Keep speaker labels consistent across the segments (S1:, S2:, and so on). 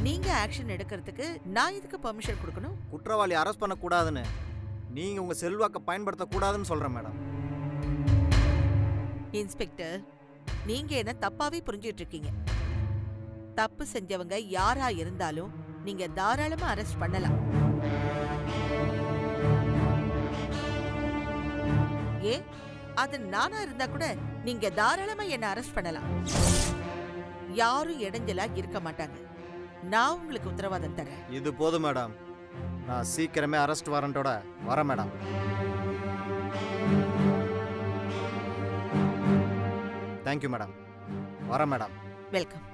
S1: நீங்க ஆக்ஷன் எடுக்கிறதுக்கு நான் இதுக்கு பெர்மிஷன் கொடுக்கணும்?
S2: குற்றவாளி அரெஸ்ட் பண்ணக்கூடாதுன்னு நீங்கள் உங்கள் செல்வாக்கை பயன்படுத்தக்கூடாதுன்னு சொல்கிறேன் மேடம்.
S1: இன்ஸ்பெக்டர், நீங்க என்ன தப்பாவே புரிஞ்சிட்டு இருக்கீங்க. தப்பு செஞ்சவங்க யாரா இருந்தாலும் நீங்க தாராளமா அரெஸ்ட் பண்ணலாம். ஏன், அது நானா இருந்தா கூட நீங்க தாராளமா என்ன அரெஸ்ட் பண்ணலாம். யாரும் இடைஞ்சலா இருக்க மாட்டாங்க. நான் உங்களுக்கு உத்தரவாதம் தரேன்.
S2: இது போதும் மேடம். நான் சீக்கிரமே அரெஸ்ட் வாரண்டோட வரேன் மேடம். Thank you madam. வரேன் மேடம்.
S1: வெல்கம்.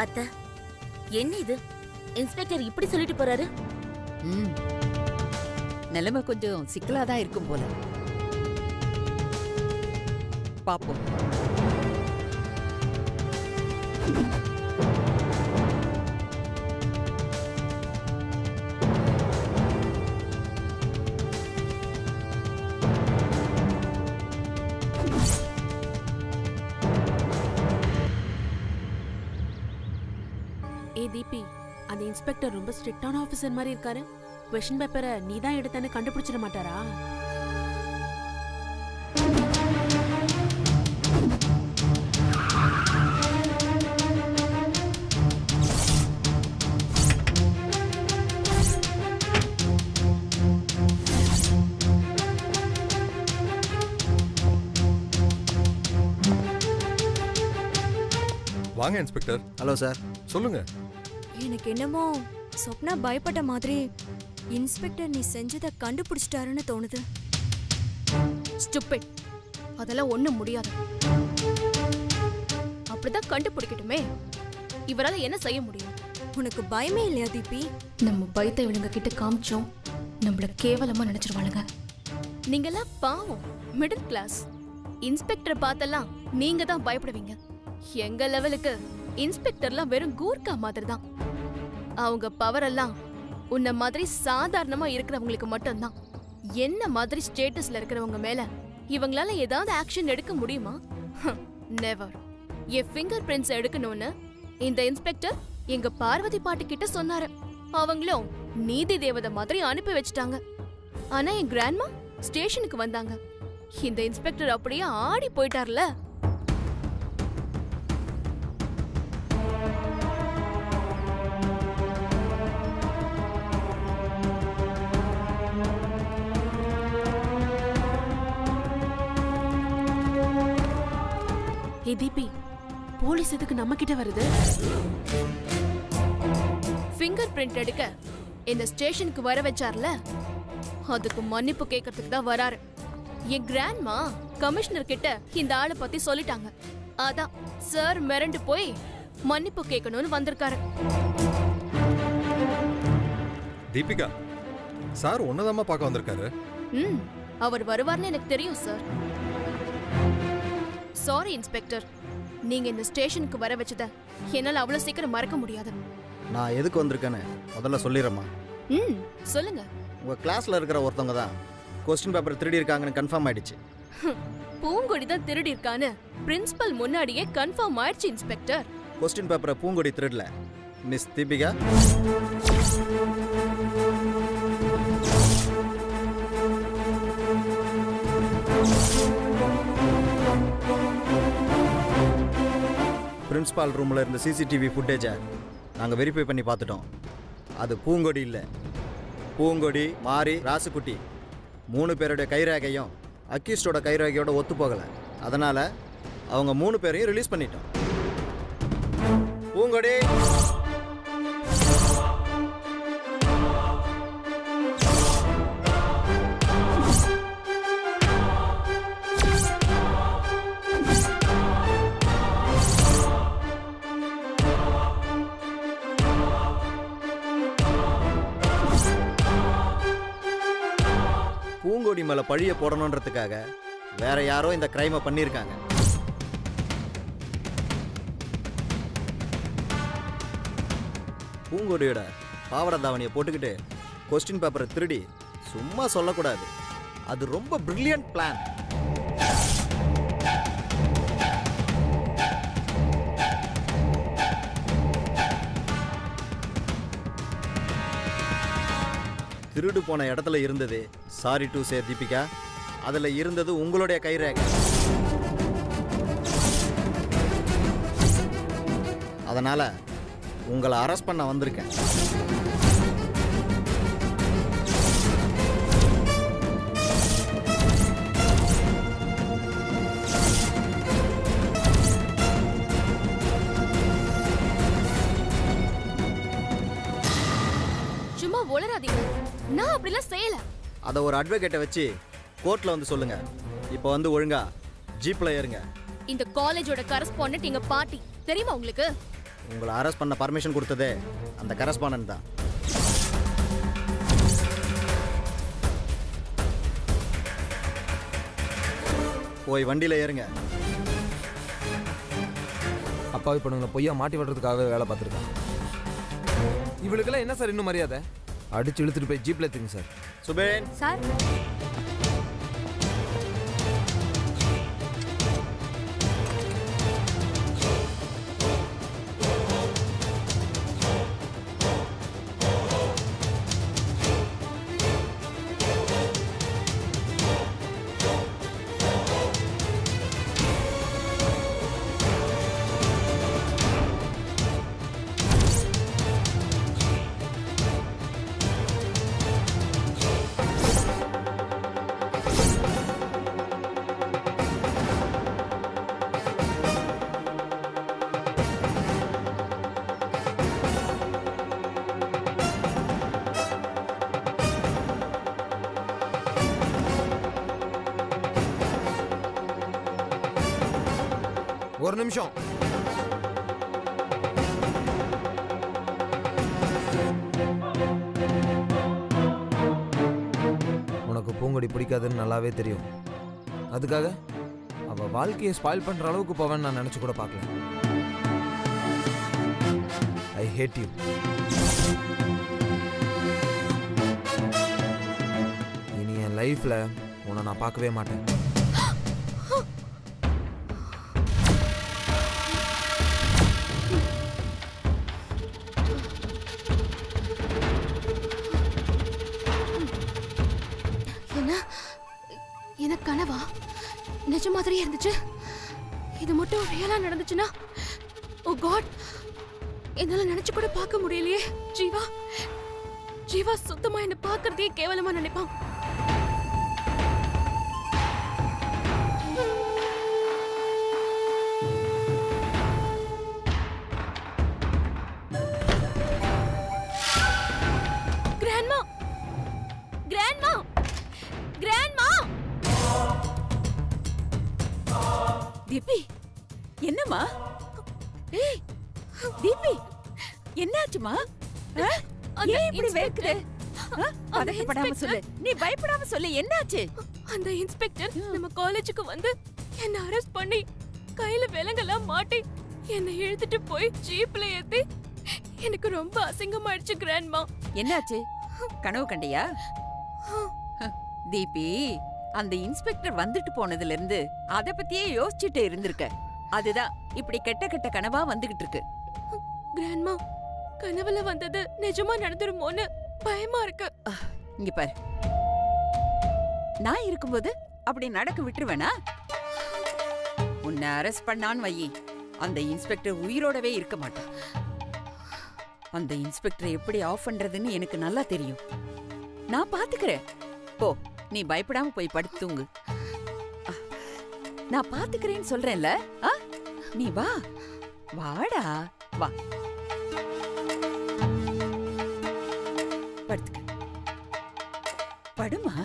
S3: அத்தை, என்ன இது? இன்ஸ்பெக்டர் இப்படி சொல்லிட்டு போறாரு?
S4: நிலைமை கொஞ்சம் சிக்கலாதான் இருக்கும் போல. பாப்போம்.
S5: ஏ தீபி, அந்த இன்ஸ்பெக்டர் ரொம்ப ஸ்ட்ரிக்டான ஆபீசர் மாதிரி இருக்காரு. கொஸ்டின் பேப்பரை நீ தான் எடுத்தான்னு கண்டுபிடிச்சிட மாட்டாரா?
S6: வாங்க இன்ஸ்பெக்டர்.
S2: Hello sir.
S6: சொல்லுங்க.
S7: எனக்கு என்னமோ சொப்னா பயப்பட்ட மாதிரி இன்ஸ்பெக்டர் நீ செஞ்சதை கண்டுபிடிச்சிட்டாருன்னு தோணுது.
S8: ஸ்டூபிட், அதெல்லாம் ஒண்ணும் முடியாது. அப்படிதான் கண்டுபிடிக்கட்டுமே. இவரால என்ன செய்ய முடியும்?
S7: உனக்கு பயமே இல்லையா தீபி?
S8: நம்ம பயத்தை இவனுங்க கிட்ட காமிச்சோம், நம்மள கேவலமா நினைச்சிருவாளுங்க. நீங்கெல்லாம் பாவம், மிடில் கிளாஸ். இன்ஸ்பெக்டர் பார்த்தெல்லாம் நீங்க தான் பயப்படுவீங்க. எங்க லெவலுக்கு இன்ஸ்பெக்டர்லாம் வெறும் கூர்க்கா மாதிரி தான். அவங்க பவர் எல்லாம் உன்ன மாதிரி சாதாரணமா இருக்கிறவங்களுக்கு மட்டும்தான். என்ன மாதிரி ஸ்டேட்டஸ்ல இருக்கிறவங்க மேல இவங்களால ஏதாவது ஆக்ஷன் எடுக்க முடியுமா? நெவர். என் ஃபிங்கர் பிரிண்ட்ஸ் எடுக்கணும்னு இந்த இன்ஸ்பெக்டர் எங்க பார்வதி பாட்டி கிட்ட சொன்னாரு. அவங்களும் நீதி தேவதை மாதிரி அனுப்பி வச்சுட்டாங்க. ஆனா என் கிராண்ட்மா ஸ்டேஷனுக்கு வந்தாங்க. இந்த இன்ஸ்பெக்டர் அப்படியே ஆடி போயிட்டார்ல.
S5: ஏ தீபி, போலீஸ் எதுக்கு நம்ம கிட்ட வருது?
S8: ஃபிங்கர் பிரிண்ட் எடுக்க இந்த ஸ்டேஷனுக்கு வர வச்சார்ல, அதுக்கு மன்னிப்பு கேட்கறதுக்கு தான் வராரு. என் கிராண்ட்மா கமிஷனர் கிட்ட இந்த ஆளை பத்தி சொல்லிட்டாங்க. அதான் சார் மிரண்டு போய் மன்னிப்பு கேட்கணும்னு வந்திருக்காரு.
S6: தீபிகா, சார் ஒன்னதாமா பார்க்க வந்திருக்காரு.
S8: அவர் வருவார்னு எனக்கு தெரியும் சார். சாரி இன்ஸ்பெக்டர், நீங்க இந்த ஸ்டேஷனுக்கு வர வச்சத என்னால அவ்வளவு சீக்கிரம் மறக்க முடியாது.
S2: நான் எதுக்கு வந்திருக்கேன்னு முதல்ல சொல்லிடுறேம்மா.
S8: சொல்லுங்க.
S2: உங்க கிளாஸ்ல இருக்கிற ஒருத்தவங்க தான் கொஸ்டின் பேப்பர் திருடி இருக்காங்கன்னு கன்ஃபார்ம் ஆயிடுச்சு.
S8: பூங்கொடி தான் திருடி இருக்கான்னு பிரின்சிபல் முன்னாடியே கன்ஃபார்ம் ஆயிடுச்சு இன்ஸ்பெக்டர்.
S2: கொஸ்டின் பேப்பரை பூங்கொடி திருடல, மிஸ் தீபிகா. பிரின்சிபால் ரூமில் இருந்த சிசிடிவி ஃபுட்டேஜை நாங்கள் வெரிஃபை பண்ணி பார்த்துட்டோம். அது பூங்கொடி இல்லை. பூங்கொடி, மாரி, ராசுக்குட்டி 3 பேருடைய கைரேகையும் அக்யூஸ்டோட கைரேகையோட ஒத்து போகலை. அதனால் அவங்க 3 பேரையும் ரிலீஸ் பண்ணிட்டோம். பூங்கொடி, பூங்கொடி மேல பழிய போடணுன்றதுக்காக வேற யாரோ இந்த கிரைமை பண்ணியிருக்காங்க. பூங்கொடியோட பாவாடை தாவணியை போட்டுக்கிட்டு கொஸ்டின் பேப்பரை திருடி சும்மா சொல்லக்கூடாது. அது ரொம்ப பிரில்லியன்ட் பிளான். திருடு போன இடத்துல இருந்தது, சாரி டு சே தீபிகா, அதில் இருந்தது உங்களுடைய கைரேகை. அதனால உங்களை அரெஸ்ட் பண்ண வந்திருக்கேன்.
S8: சும்மா உளராதீங்க, நான் அப்படிலாம் செய்யல.
S2: அதை ஒரு அட்வொகேட்டை வச்சு கோர்ட்டில் வந்து சொல்லுங்க. இப்போ வந்து ஒழுங்கா ஜீப்பில் ஏறுங்க.
S8: இந்த காலேஜோட கரஸ்பாண்டன்ட் எங்க பாட்டி தெரியுமா உங்களுக்கு?
S2: உங்களை அரெஸ்ட் பண்ண பர்மிஷன் கொடுத்ததே அந்த கரஸ்பாண்டன்ட் தான். போய் வண்டியில் ஏறுங்க.
S9: அப்பாவி பொண்ணுங்களை பொய்யா மாட்டி விடுறதுக்காகவே வேலை பார்த்துருக்கான். இவளுக்கெல்லாம் என்ன சார் இன்னும் மரியாதை? அடிச்சு இழுத்துட்டு போய் ஜீப்ல ஏத்துங்க சார்.
S2: சுபேன்
S7: சார்,
S9: ஒரு நிமிஷம். உனக்கு பூங்கொடி பிடிக்காதுன்னு நல்லாவே தெரியும். அதுக்காக அவ வாழ்க்கையை ஸ்பாயில் பண்ற அளவுக்கு போவேன்னு நான் நினைச்சு கூட பார்க்கல. ஐ ஹேட் யூ. இனி என் லைஃப்ல உன்னை நான் பார்க்கவே மாட்டேன்.
S8: எனக்கு கனவா? நிஜ மாதிரியே இருந்துச்சு. இது மட்டும் ரியலா நடந்துச்சுன்னா, ஓ காட், என்னால நினைச்சு கூட பார்க்க முடியலையே. ஜீவா ஜீவா சுத்தமா என்ன பார்க்கறதே கேவலமா நினைப்பான். Grandma, grandma, grandma.
S4: தீபி, என்னம்மா? ஏய் தீபி, என்னாச்சுமா? ஏன் இப்படி வேர்க்குது? பதட்டப்படாம சொல்லு, நீ பயப்படாம சொல்லு, என்னாச்சு?
S8: அந்த இன்ஸ்பெக்டர் நம்ம காலேஜுக்கு வந்து என்ன அரெஸ்ட் பண்ணி கையில விலங்கெல்லாம் மாட்டி என்னை இழுத்துட்டு போய் ஜீப்ல ஏத்தி எனக்கு ரொம்ப அசிங்கமாயிடுச்சு கிராண்ட்மா.
S4: என்னாச்சு? கனவு கண்டியா? தீபி, அந்த இன்ஸ்பெக்டர் வந்துட்டு போனதுல இருந்து அத பத்தியே யோசிச்சுட்டு இருந்திருக்க. அதுதான் இப்படி கெட்ட கெட்ட கனவா வந்துகிட்டு இருக்கு.
S8: கிராண்ட்மா, கனவுல வந்தது நிஜமா நடந்துருமோன்னு பயமா இருக்கு.
S4: இங்க பாரு, நான் இருக்கும்போது அப்படி நடக்க விட்டுருவேனா? உன்னை அரெஸ்ட் பண்ணான்னு வையி, அந்த இன்ஸ்பெக்டர் உயிரோடவே இருக்க மாட்டான். அந்த இன்ஸ்பெக்டரை எப்படி ஆஃப் பண்றதுன்னு எனக்கு நல்லா தெரியும். நான் பாத்துக்கிறேன். போ, நீ பயப்படாம போய் படுத்து தூங்கு. நான் பாத்துக்கிறேன்னு சொல்றேன்ல. நீ வா, வாடா, வா, படுத்துக்க. படுமா.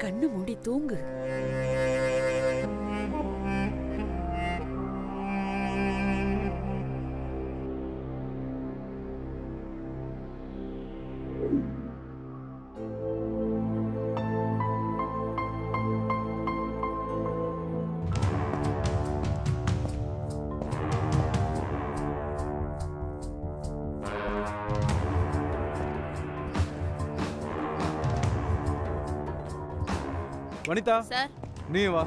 S4: கண்ணு மூடி தூங்கு.
S10: வனிதா
S5: சார்
S10: நீ வா.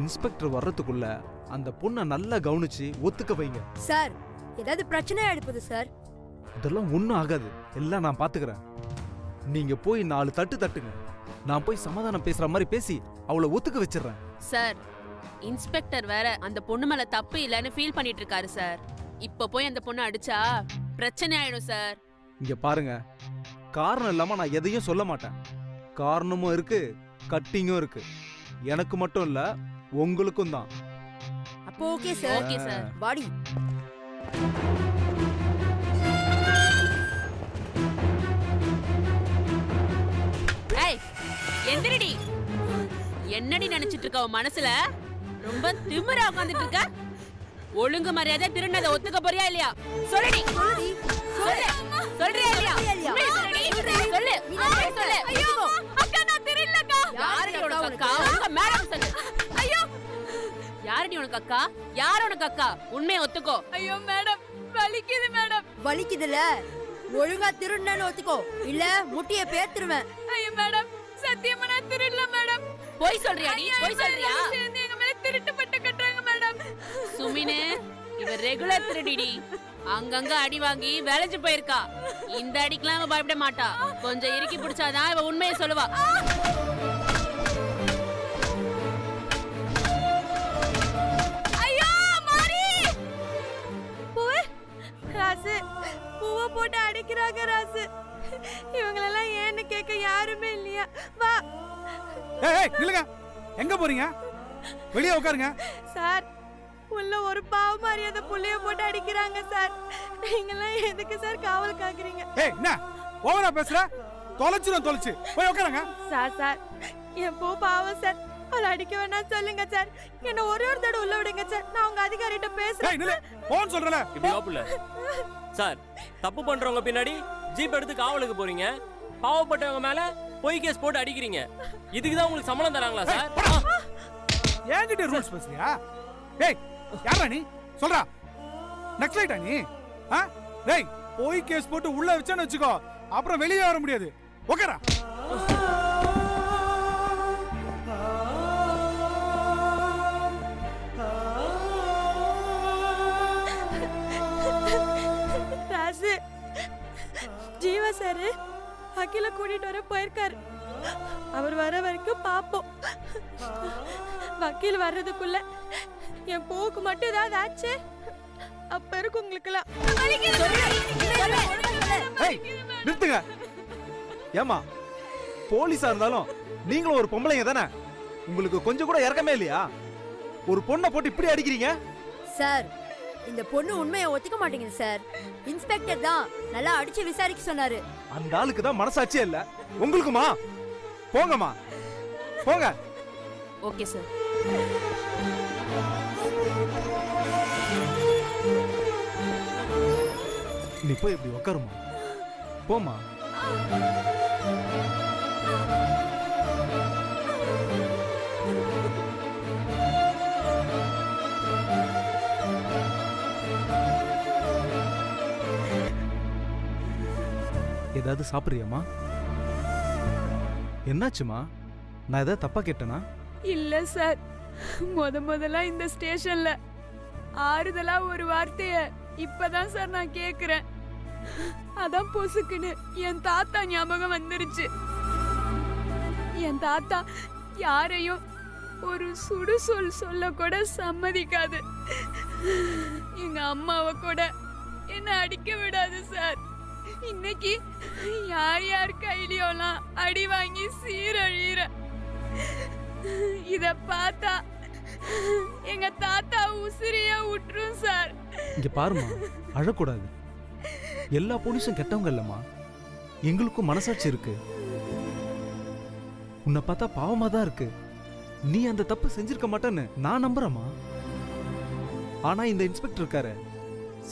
S10: இன்ஸ்பெக்டர் வர்றதுக்குள்ள அந்த பொண்ணை நல்லா கவனிச்சு ஒத்துக்க வைங்க.
S7: சார் ஏதாவது பிரச்சனை ஆயிடுது சார்.
S10: இதெல்லாம் ஒன்றும் ஆகாது, எல்லாம் நான் பாத்துக்கிறேன். நீங்க போய் 4 தட்டு தட்டுங்க. நான் போய் சமாதானம் பேசுற மாதிரி பேசி அவளை ஒத்துக்க வச்சிடுறேன்.
S5: சார் இன்ஸ்பெக்டர் வேற அந்த பொண்ணு மேல தப்பு இல்லைன்னு ஃபீல் பண்ணிட்டு இருக்காரு சார். இப்ப போய் அந்த பொண்ணு அடிச்சா பிரச்சனை ஆயிடும் சார்.
S10: இங்க பாருங்க, காரணம் இல்லாம நான் எதையும் சொல்ல மாட்டேன். காரணமும் இருக்கு, கட்டிங்கும் இருக்கு. எனக்கு மட்டும் இல்ல, உங்களுக்கும் தான்.
S7: அப்போ ஓகே சார்.
S5: Okay sir.
S7: பாடி
S5: ஏய் எந்திரடி. என்னடி நினைச்சிட்டு இருக்க உன் மனசுல? ரொம்ப திமிரா உட்கார்ந்துட்டு இருக்க. ஒழுங்கு மரியாதை திருநதை ஒத்துக்க போறியா இல்லையா? சொல்லுடி. சொல்லு. சொல்றியா இல்லையா? உண்மையை சொல்லுடி. சொல்லு. உண்மையை சொல்லு. அக்கா நான் திருடலக்கா. யாரடி உனக்கு அக்கா? உங்க மேடம் சொல்லு. ஐயோ. யாரடி உனக்கு அக்கா? யார் உனக்கு அக்கா? உண்மையை ஒத்துக்கோ. ஐயோ மேடம் வலிக்குது மேடம்.
S7: வலிக்குதுல, ஒழுங்கா திருடனு ஒத்துக்கோ, இல்ல முட்டிய பேத்துருவேன்.
S5: ஐயோ மேடம் சத்தியமா நான் திருடல மேடம். போய் சொல்றியா நீ? போய் சொல்றியா? சேர்ந்து எங்க மேல திருட்டு பட்ட கட்டறாங்க மேடம். சுமினே இவ ரெகுலர் திருடிடி. அங்கங்க அடி வாங்கி வேலைஞ்சு போயிருக்கா. இந்த அடிக்கெல்லாம் அவ பயப்பட மாட்டா. கொஞ்சம் இறுக்கி பிடிச்சாதான் இவ உண்மையை சொல்லுவா. ஐயோ மாரி ராசு பூவை போட்டு அடிக்கிறாங்க ராசு. இவங்களெல்லாம் ஏன்னு கேட்க யாருமே இல்லையா? வா.
S10: ஏய் நில்லுங்க, எங்க போறீங்க? வெளியே உட்காருங்க.
S5: சார் உள்ள ஒரு பாவ மாதிரி அந்த புள்ளைய போட்டு அடிக்கிறாங்க சார். நீங்களாம் எதுக்கு சார் காவல் காக்குறீங்க?
S10: ஏய் என்ன ஓவரா பேசுற? தொலைச்சு போய் உட்காருங்க.
S5: சார் என் பூ பாவம் சார். அவளை அடிக்க வேணாம் சொல்லுங்க சார். என்ன ஒரே ஒரு தடவை உள்ள விடுங்க சார். நான் உங்க அதிகாரிகிட்ட பேசுறேன்.
S10: ஏய் நில்லு, போன் சொல்றல.
S11: இப்படி ஓப்புல சார், தப்பு பண்றவங்க பின்னாடி ஜீப் எடுத்து காவலுக்கு போறீங்க. பாவப்பட்டவங்க மேல பொய் கேஸ் போட்டு அடிக்கிறீங்க. இதுக்கு தான் உங்களுக்கு சம்பளம் தராங்களா சார்?
S10: ஏங்கிட்ட ரூல்ஸ் பேசுறியா? ஏய் யாரா நீ? சொல்றா. நக்ஸலைட்டா நீ? டேய் பொய் கேஸ் போட்டு உள்ள வச்சேன்னு வெச்சுக்கோ, அப்புறம் வெளியே வர முடியாது. ஓகேடா?
S5: ராசு ஜீவா சார் அகில கூட்டிட்டு வர போயிருக்காரு. அவர் வர வரைக்கும் பாப்போம். வக்கீல் வர்றதுக்குள்ள என் பூவுக்கு மட்டும் ஏதாவது ஆச்சு அப்ப இருக்கு உங்களுக்குலாம்.
S10: நிறுத்துங்க. ஏமா போலீஸா இருந்தாலும் நீங்களும் ஒரு பொம்பளைங்க தானே? உங்களுக்கு கொஞ்சம் கூட இறக்கமே இல்லையா? ஒரு பொண்ணை போட்டு இப்படி அடிக்கிறீங்க
S7: சார். இந்த பொண்ணு உண்மையை ஒத்துக்க மாட்டேங்குது சார். இன்ஸ்பெக்டர் தான் நல்லா அடிச்சு விசாரிக்க சொன்னாரு.
S10: அந்த ஆளுக்கு தான் மனசாட்சியே இல்ல. உங்களுக்குமா? போங்கம்மா போங்க.
S5: Okay sir.
S10: நீ போய் இப்படி உட்காருமா. போமா. ஏதாவது சாப்பிடுறியாமா? என்னாச்சுமா? நான் ஏதாவது தப்பா கேட்டேனா?
S5: இல்ல சார், முதல்ல இந்த ஸ்டேஷன்ல ஆறுதலா ஒரு வார்த்தைய இப்பதான் சார் நான் கேக்குறேன். அதான் பொசுக்குன்னு என் தாத்தா ஞாபகம் வந்துருச்சு. என் தாத்தா யாரையும் ஒரு சுடு சொல் சொல்ல கூட சம்மதிக்காது. எங்க அம்மாவை கூட என்ன அடிக்க விடாது சார். இன்னைக்கு யார் யார் கையிலயோலாம் அடி வாங்கி சீரழிற. இத பார்த்தா எங்க தாத்தா உசிரியா விட்டுரும் சார்.
S10: இங்க பாருமா, அழக்கூடாது. எல்லா போலீஸும் கெட்டவங்க இல்லம்மா. எங்களுக்கும் மனசாட்சி இருக்கு. உன்னை பார்த்தா பாவமா தான் இருக்கு. நீ அந்த தப்பு செஞ்சிருக்க மாட்டேன்னு நான் நம்புறேம்மா. ஆனா இந்த இன்ஸ்பெக்டர் இருக்காரு,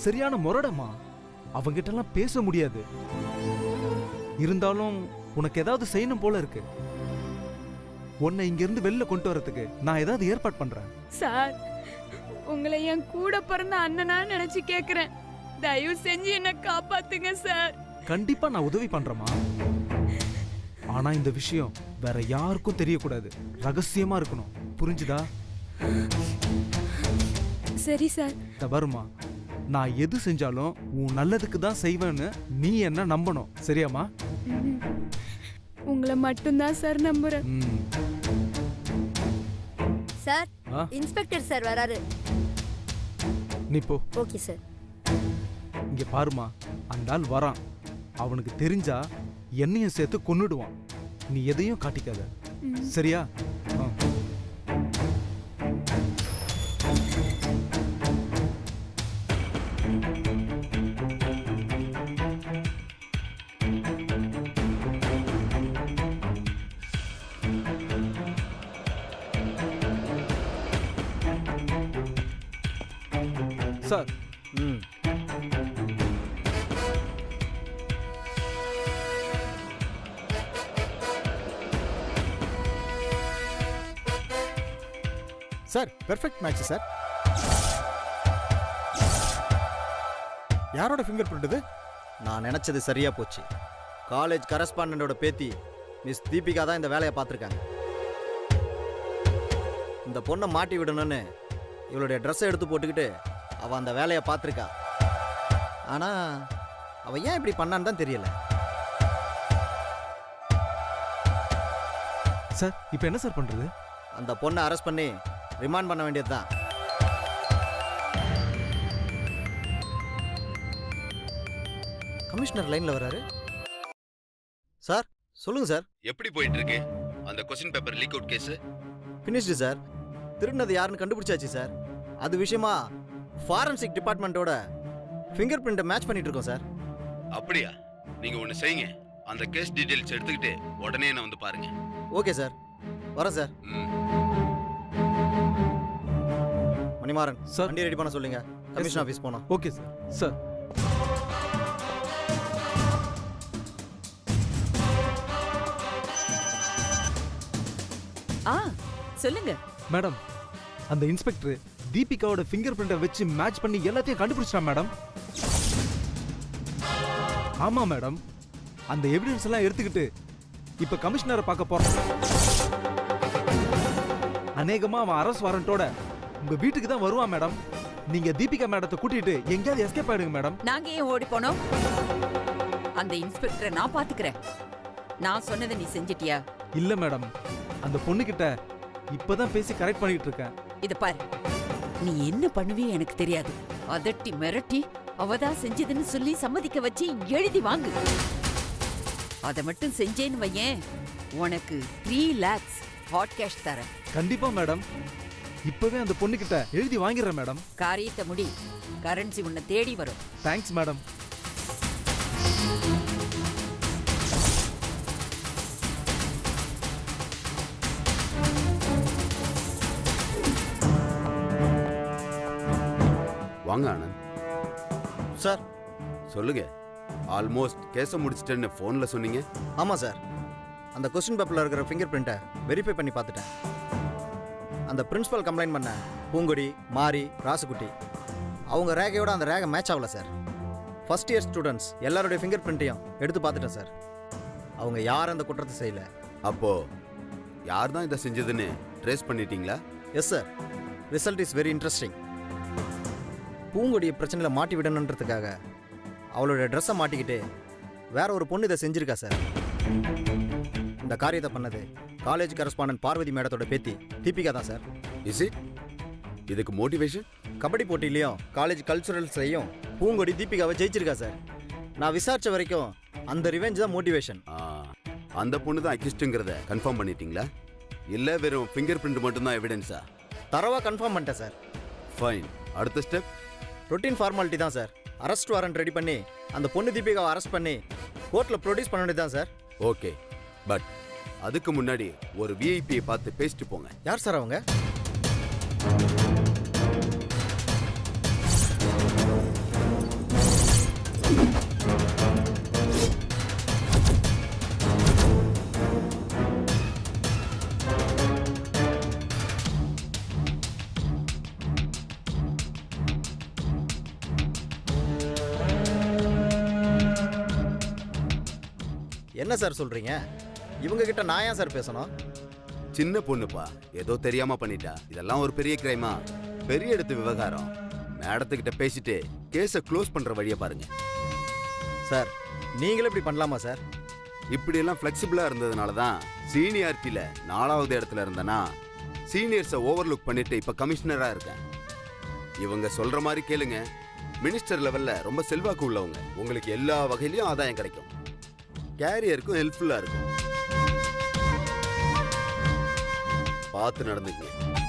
S10: சரியான முரடமா. அவங்கிட்ட எல்லாம் பேச முடியாது. இருந்தாலும் உனக்கு ஏதாவது செய்யணும் போல இருக்கு. உன்னை இங்க இருந்து வெளில கொண்டு வரதுக்கு நான் ஏதாவது ஏற்பாடு பண்றேன்.
S5: சார், உங்களை என் கூட பிறந்த அண்ணனா நினைச்சு கேக்குறேன். தயவு செஞ்சு என்ன காப்பாத்துங்க சார்.
S10: கண்டிப்பா நான் உதவி பண்றேமா. ஆனா இந்த விஷயம் வேற யாருக்கும் தெரியக்கூடாது, ரகசியமா இருக்கணும். புரிஞ்சுதா?
S7: சரி சார்.
S10: வருமா, நான் எது செஞ்சாலும் உன் நல்லதுக்கு தான் செய்வேன்னு நீ என்ன நம்பணும். சரியாம்மா?
S7: உங்களை மட்டும்தான் சார் நம்புறேன்.
S3: சார்,
S10: ஆ?
S3: இன்ஸ்பெக்டர் சார் வராரு.
S10: நீ போ.
S3: Okay sir.
S10: இங்க பாருமா, அந்த ஆள் வரான். அவனுக்கு தெரிஞ்சா என்னையும் சேர்த்து கொன்னுடுவான். நீ எதையும் காட்டிக்காத. சரியா? ஆ. சார்,
S2: ம்
S12: சார், பெர்ஃபெக்ட் மேட்ச் சார். யாரோட ஃபிங்கர் பிரிண்ட் இது?
S2: நான் நினச்சது சரியா போச்சு. காலேஜ் கரஸ்பாண்டோட பேத்தி மிஸ் தீபிகா தான் இந்த வேலையை பார்த்துருக்காங்க. இந்த பொண்ணை மாட்டி விடணும்னு இவளுடைய ட்ரெஸ்ஸை எடுத்து போட்டுக்கிட்டு அவள் அந்த வேலையை பார்த்துருக்கா. ஆனால் அவள் ஏன் இப்படி பண்ணான்னு தான் தெரியல.
S10: சார், இப்போ என்ன சார் பண்றது?
S2: அந்த பொண்ணை அரெஸ்ட் பண்ணி ரிமாண்ட் பண்ண வேண்டியது தான். கமிஷனர் லைன்ல வராரு. சார், சொல்லுங்க சார்.
S13: எப்படி போயிட்டு இருக்கு அந்த question paper leak out case?
S2: Finished sir. திருடினது யாருன்னு கண்டுபிடிச்சாச்சு சார். அது விஷயமா ஃபாரன்சிக் டிபார்ட்மெண்ட்டோட ஃபிங்கர் பிரிண்ட்டை மேட்ச் பண்ணிட்டு இருக்கோம் சார்.
S13: அப்படியா? நீங்க ஒன்னு செய்யுங்க, அந்த கேஸ் டீடைல்ஸ் எடுத்துக்கிட்டு உடனே என்ன வந்து பாருங்க.
S2: ஓகே சார், வரேன் சார். மணிமாறன்
S10: சார்,
S2: வண்டி ரெடி பண்ண சொல்லுங்க. கமிஷன் ஆஃபீஸ் போனோம்.
S10: Okay sir. சார்,
S4: சொல்லுங்க
S10: மேடம், அந்த இன்ஸ்பெக்டர் தீபிகாவோட ஃபிங்கர் பிரிண்டை வச்சு மேட்ச் பண்ணி எல்லாத்தையும் கண்டுபிடிச்சிட்டான் மேடம். ஆமா மேடம், அந்த எவிடன்ஸ் எல்லாம் எடுத்துக்கிட்டு இப்ப கமிஷனரை பார்க்க போறோம். அநேகமா அவன் அரஸ்ட் வாரண்டோட உங்க வீட்டுக்கு தான் வருவான் மேடம். நீங்க தீபிகா மேடத்தை கூட்டிட்டு எங்கேயாவது எஸ்கேப் ஆயிடுங்க மேடம்.
S4: நாங்க ஏன் ஓடி போனோம்? அந்த இன்ஸ்பெக்டரை நான் பாத்துக்கிறேன். நான் சொன்னதை நீ செஞ்சிட்டியா?
S10: இல்ல மேடம், அந்த பொண்ணு கிட்ட இப்பதான் பேசி கரெக்ட் பண்ணிட்டு இருக்கேன்.
S4: இத பாரு, நீ என்ன பண்ணுவிய எனக்கு தெரியாது. அதட்டி மிரட்டி அவதான் செஞ்சதுன்னு சொல்லி சம்மதிக்க வச்சு எழுதி வாங்கு. அதை மட்டும் செஞ்சேன்னு வையேன், உனக்கு 3 lakhs ஹாட் கேஷ் தரேன்.
S10: கண்டிப்பா மேடம், இப்பவே அந்த பொண்ணு கிட்ட எழுதி வாங்கிடுறேன் மேடம்.
S4: காரியத்தை முடி, கரன்சி உன்னை தேடி வரும்.
S10: Thanks madam.
S13: வாங்க ஆனந்த்.
S2: சார்,
S13: சொல்லுங்க. ஆல்மோஸ்ட் கேஸை முடிச்சிட்டேன்னு ஃபோன்ல சொன்னீங்க.
S2: ஆமாம் சார். அந்த கொஸ்டின் பேப்பரில் இருக்கிற ஃபிங்கர் பிரிண்ட்டை வெரிஃபை பண்ணி பார்த்துட்டேன். அந்த பிரின்சிபல் கம்ப்ளைண்ட் பண்ண பூங்கொடி, மாரி, ராசுக்குட்டி அவங்க ரேகையோட அந்த ரேகை மேட்ச் ஆகல சார். ஃபர்ஸ்ட் இயர் ஸ்டூடெண்ட்ஸ் எல்லாருடைய ஃபிங்கர் பிரிண்ட்டையும் எடுத்து பார்த்துட்டேன் சார். அவங்க யாரும் அந்த குற்றத்தை செய்யல.
S13: அப்போ யார் தான் இதை செஞ்சதுன்னு ட்ரேஸ் பண்ணிட்டீங்களா?
S2: Yes sir. Result is very interesting. பூங்கொடியை பிரச்சனையில் மாட்டி விடணுன்றதுக்காக அவளோட ட்ரெஸ்ஸை மாட்டிக்கிட்டு வேற ஒரு பொண்ணு இதை செஞ்சிருக்கா சார். இந்த காரியத்தை பண்ணது காலேஜ் கரஸ்பாண்டன்ட் பார்வதி மேடத்தோட பேத்தி தீபிகா தான் சார்.
S13: Is it? இதுக்கு மோட்டிவேஷன்?
S2: கபடி போட்டிலையும் காலேஜ் கல்ச்சுரல்ஸ்லையும் பூங்கொடி தீபிகாவை ஜெயிச்சிருக்கா சார். நான் விசாரிச்ச வரைக்கும் அந்த ரிவெஞ்ச் தான் மோட்டிவேஷன்.
S13: அந்த பொண்ணு தான் அக்யூஸ்டுங்கிறத கன்ஃபார்ம் பண்ணிட்டீங்களா? இல்லை வெறும் ஃபிங்கர் பிரிண்ட் மட்டும்தான் எவிடன்ஸா?
S2: தரவாக கன்ஃபார்ம் பண்ணிட்டேன் சார்.
S13: ஃபைன். அடுத்த ஸ்டெப்?
S2: ரொட்டீன் ஃபார்மாலிட்டி தான் சார். அரெஸ்ட் வாரண்ட் ரெடி பண்ணி அந்த பொண்ணு தீபிகாவை அரெஸ்ட் பண்ணி கோர்ட்டில் ப்ரொடியூஸ் பண்ண வேண்டியது தான் சார்.
S13: ஓகே, பட் அதுக்கு முன்னாடி ஒரு விஐபியை பார்த்து பேசிட்டு போங்க.
S2: யார் சார் அவங்க? என்ன சார் சொல்றீங்க? இவங்க கிட்ட நான் ஏன் சார் பேசணும்?
S13: சின்ன பொண்ணுப்பா, ஏதோ தெரியாம பண்ணிட்டா. இதெல்லாம் ஒரு பெரிய கிரைமா, பெரிய இடத்து விவகாரம். மேடத்துக்கிட்ட பேசிட்டு கேஸை க்ளோஸ் பண்ற வழியை பாருங்க.
S2: சார் நீங்களே இப்படி பண்ணலாமா சார்?
S13: இப்படியெல்லாம் ஃப்ளெக்சிபிளா இருந்ததுனால தான் சீனியாரிட்டியில 4வது இடத்துல இருந்தேன்னா சீனியர்ஸை ஓவர்லுக் பண்ணிட்டு இப்ப கமிஷனரா இருக்கேன். இவங்க சொல்ற மாதிரி கேளுங்க, மினிஸ்டர் லெவல்ல ரொம்ப செல்வாக்கு உள்ளவங்க. உங்களுக்கு எல்லா வகையிலயும் ஆதாயம் கிடைக்கும், கேரியருக்கும் ஹெல்ப்ஃபுல்லா இருக்கும். பார்த்து நடந்துக்கங்க.